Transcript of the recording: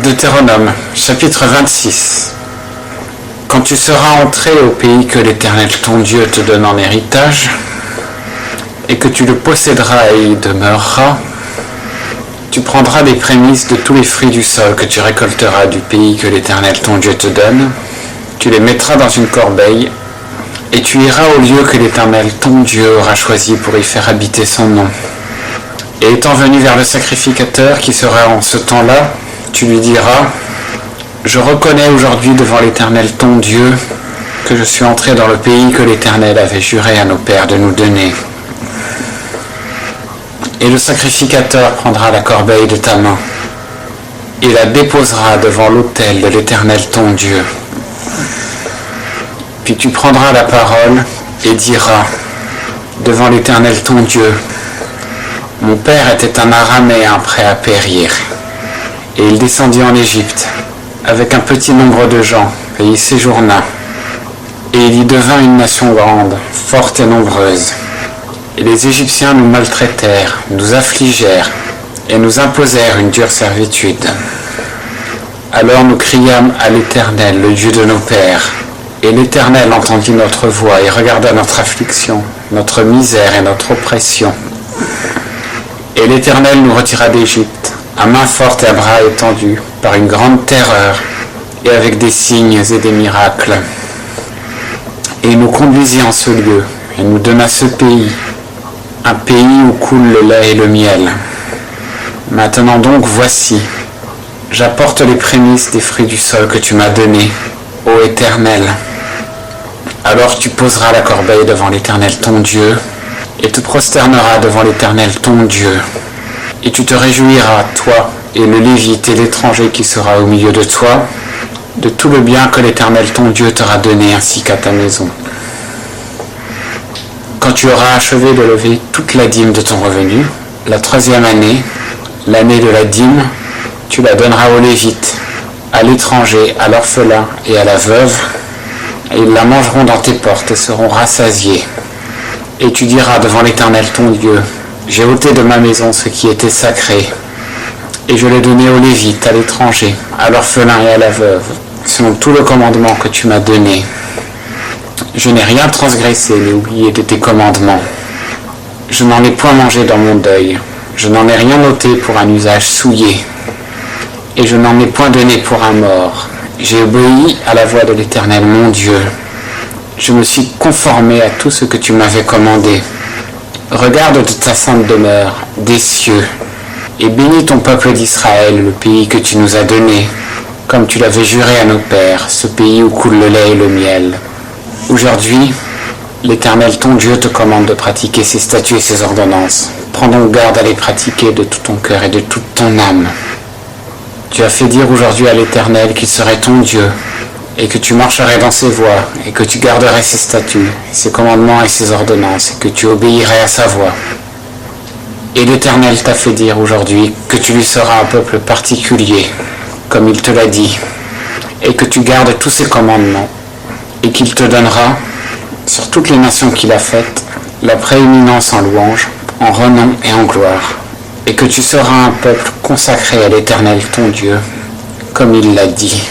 Deutéronome, chapitre 26. Quand tu seras entré au pays que l'Éternel ton Dieu te donne en héritage, et que tu le posséderas et y demeureras, tu prendras des prémices de tous les fruits du sol que tu récolteras du pays que l'Éternel ton Dieu te donne, tu les mettras dans une corbeille, et tu iras au lieu que l'Éternel ton Dieu aura choisi pour y faire habiter son nom. Et étant venu vers le sacrificateur qui sera en ce temps-là, tu lui diras : je reconnais aujourd'hui devant l'Éternel ton Dieu que je suis entré dans le pays que l'Éternel avait juré à nos pères de nous donner. Et le sacrificateur prendra la corbeille de ta main et la déposera devant l'autel de l'Éternel ton Dieu. Puis tu prendras la parole et diras devant l'Éternel ton Dieu : mon père était un Araméen prêt à périr, et il descendit en Égypte avec un petit nombre de gens, et y séjourna. Et il y devint une nation grande, forte et nombreuse. Et les Égyptiens nous maltraitèrent, nous affligèrent, et nous imposèrent une dure servitude. Alors nous criâmes à l'Éternel, le Dieu de nos pères, et l'Éternel entendit notre voix et regarda notre affliction, notre misère et notre oppression. Et l'Éternel nous retira d'Égypte, à main forte et à bras étendus, par une grande terreur, et avec des signes et des miracles. Et il nous conduisit en ce lieu, et nous donna ce pays, un pays où coule le lait et le miel. Maintenant donc, voici, j'apporte les prémices des fruits du sol que tu m'as donnés, ô Éternel. Alors tu poseras la corbeille devant l'Éternel ton Dieu, et te prosterneras devant l'Éternel ton Dieu. Et tu te réjouiras, toi et le Lévite et l'étranger qui sera au milieu de toi, de tout le bien que l'Éternel ton Dieu t'aura donné ainsi qu'à ta maison. Quand tu auras achevé de lever toute la dîme de ton revenu, la 3e année, l'année de la dîme, tu la donneras aux Lévites, à l'étranger, à l'orphelin et à la veuve, et ils la mangeront dans tes portes et seront rassasiés. Et tu diras devant l'Éternel ton Dieu : j'ai ôté de ma maison ce qui était sacré, et je l'ai donné aux Lévites, à l'étranger, à l'orphelin et à la veuve, selon tout le commandement que tu m'as donné. Je n'ai rien transgressé ni oublié de tes commandements. Je n'en ai point mangé dans mon deuil, je n'en ai rien ôté pour un usage souillé, et je n'en ai point donné pour un mort. J'ai obéi à la voix de l'Éternel mon Dieu. Je me suis conformé à tout ce que tu m'avais commandé. Regarde de ta sainte demeure, des cieux, et bénis ton peuple d'Israël, le pays que tu nous as donné, comme tu l'avais juré à nos pères, ce pays où coule le lait et le miel. Aujourd'hui, l'Éternel ton Dieu te commande de pratiquer ses statuts et ses ordonnances. Prends donc garde à les pratiquer de tout ton cœur et de toute ton âme. Tu as fait dire aujourd'hui à l'Éternel qu'il serait ton Dieu, et que tu marcherais dans ses voies, et que tu garderais ses statuts, ses commandements et ses ordonnances, et que tu obéirais à sa voix. Et l'Éternel t'a fait dire aujourd'hui que tu lui seras un peuple particulier, comme il te l'a dit, et que tu gardes tous ses commandements, et qu'il te donnera, sur toutes les nations qu'il a faites, la prééminence en louange, en renom et en gloire, et que tu seras un peuple consacré à l'Éternel ton Dieu, comme il l'a dit.